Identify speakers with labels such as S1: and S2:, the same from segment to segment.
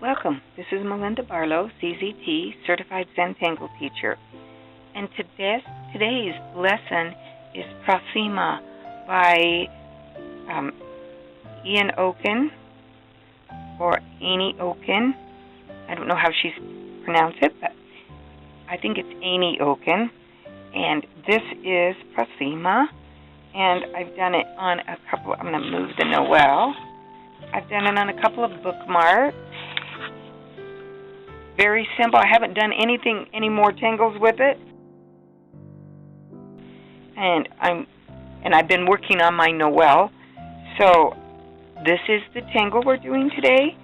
S1: Welcome. This is Melinda Barlow, CZT, Certified Zen Tangle Teacher. And today's lesson is Prasima by Eni Oken, or Eni Oken. I don't know how she's pronounced it, but I think it's Eni Oken. And this is Prasima. And I've done it on a couple, I'm going to move the Noel. I've done it on a couple of bookmarks. Very simple. I haven't done any more tangles with it. And I've been working on my Noel. So this is the tangle we're doing today.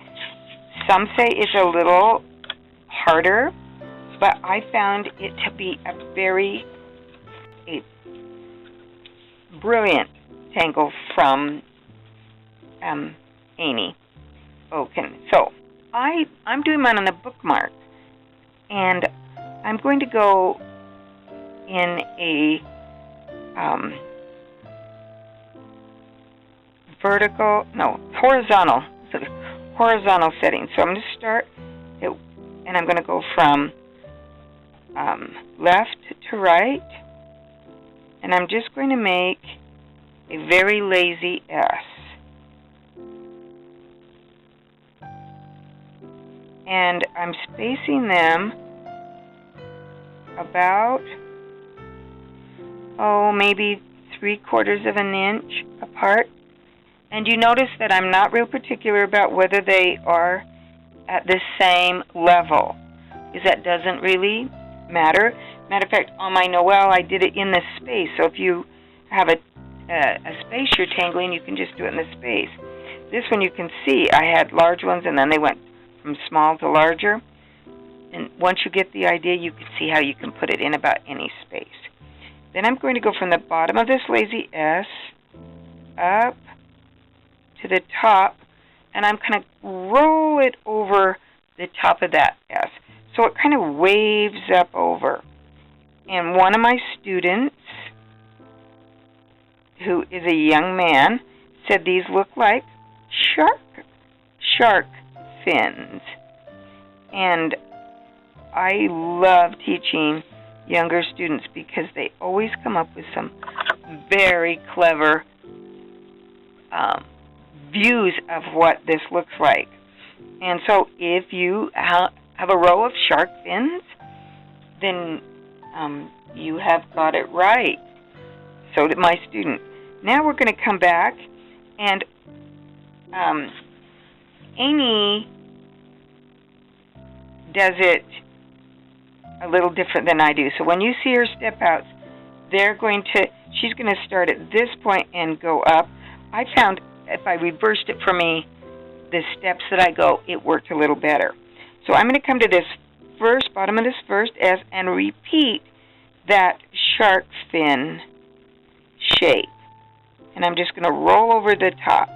S1: Some say it's a little harder, but I found it to be a brilliant tangle from Eni Oken. So I'm doing mine on a bookmark, and I'm going to go in a horizontal setting. So I'm going to start it, and I'm going to go from left to right, and I'm just going to make a very lazy S. And I'm spacing them about, maybe 3/4 of an inch apart. And you notice that I'm not real particular about whether they are at the same level, because that doesn't really matter. Matter of fact, on my Noel, I did it in the space. So if you have a space you're tangling, you can just do it in the space. This one you can see I had large ones, and then they went from small to larger. And once you get the idea, you can see how you can put it in about any space. Then I'm going to go from the bottom of this lazy S up to the top, and I'm going to roll it over the top of that S. So it kind of waves up over. And one of my students, who is a young man, said these look like shark fins. And I love teaching younger students because they always come up with some very clever views of what this looks like. And so if you have a row of shark fins, then you have got it right. So did my student. Now we're going to come back, and Eni does it a little different than I do. So when you see her step outs, she's going to start at this point and go up. I found if I reversed it for me, the steps that I go, it worked a little better. So I'm going to come to this bottom of this first S and repeat that shark fin shape. And I'm just going to roll over the top.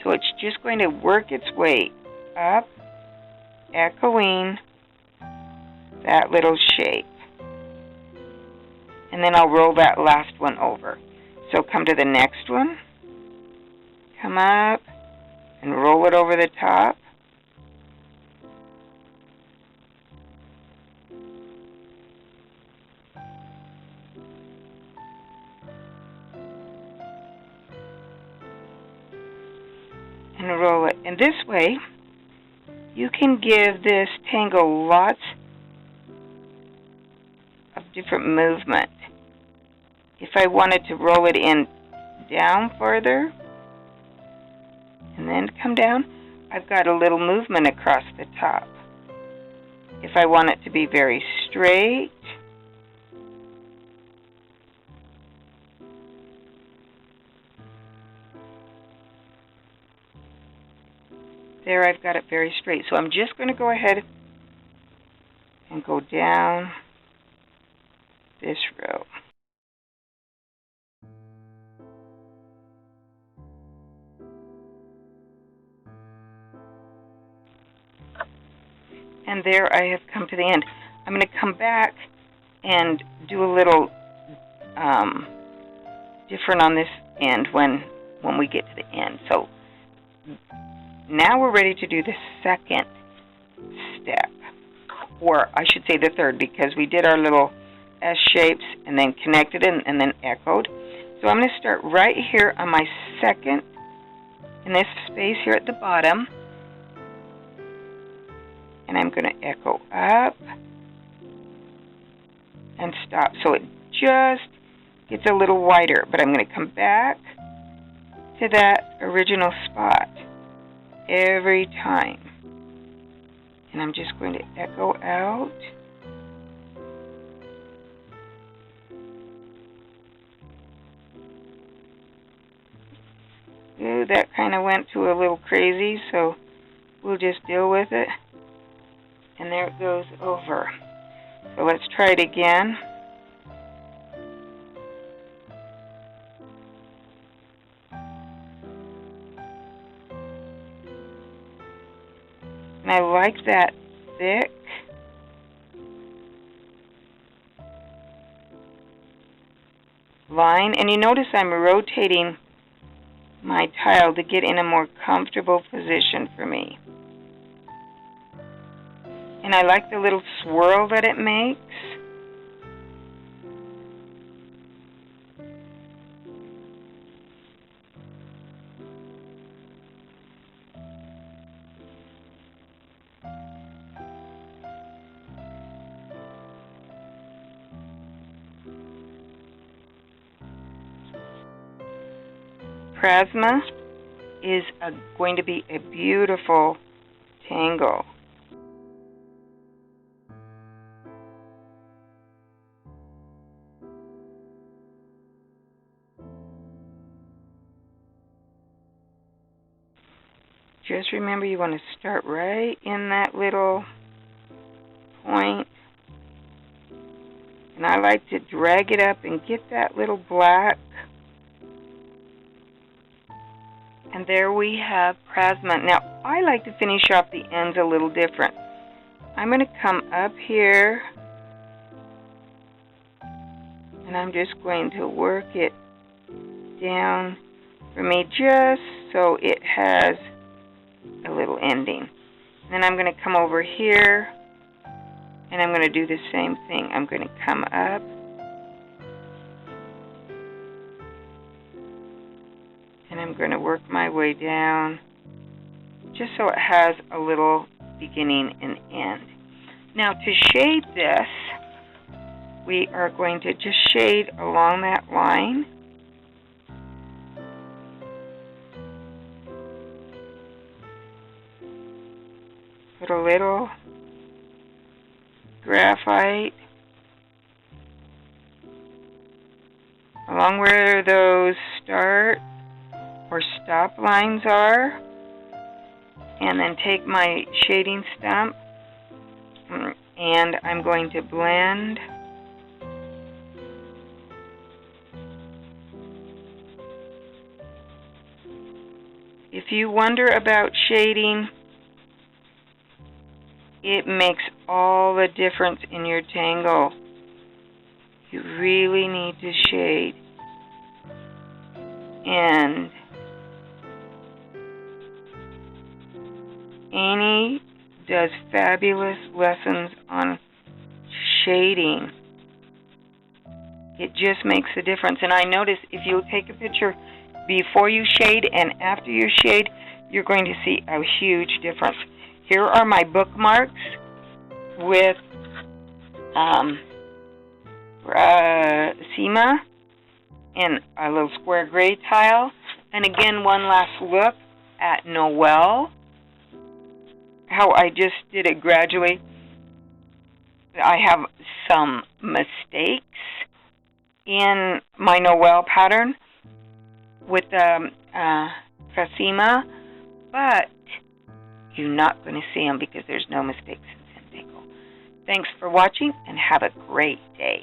S1: So it's just going to work its way up, echoing that little shape. And then I'll roll that last one over. So come to the next one, come up, and roll it over the top. And roll it. And this way, you can give this tangle lots of different movement. If I wanted to roll it in down further and then come down, I've got a little movement across the top. If I want it to be very straight, there I've got it very straight. So I'm just going to go ahead and go down this row. And there I have come to the end. I'm going to come back and do a little different on this end when we get to the end. So Now we're ready to do the second step, or I should say the third, because we did our little S shapes and then connected and then echoed. So I'm going to start right here on my second, in this space here at the bottom, and I'm going to echo up and stop. So it just gets a little wider, but I'm going to come back to that original spot every time. And I'm just going to echo out. Ooh, that kind of went to a little crazy, so we'll just deal with it. And there it goes over. So let's try it again. And I like that thick. Line. And you notice I'm rotating my tile to get in a more comfortable position for me. And I like the little swirl that it makes. Prasima is going to be a beautiful tangle. Just remember you want to start right in that little point. And I like to drag it up and get that little black. And there we have Prasima. Now, I like to finish off the ends a little different. I'm going to come up here, and I'm just going to work it down for me just so it has a little ending. And then I'm going to come over here, and I'm going to do the same thing. I'm going to come up, and I'm going to work my way down just so it has a little beginning and end. Now to shade this, we are going to just shade along that line. Put a little graphite along where those start or stop lines are, and then take my shading stump and I'm going to blend If you wonder about shading, it makes all the difference in your tangle. You really need to shade. And Eni does fabulous lessons on shading. It just makes a difference. And I notice if you take a picture before you shade and after you shade, you're going to see a huge difference. Here are my bookmarks with Prasima and a little square gray tile. And again, one last look at Noel, how I just did it gradually. I have some mistakes in my Noel pattern with Prasima, but you're not going to see them because there's no mistakes in Tangle. Thanks for watching and have a great day.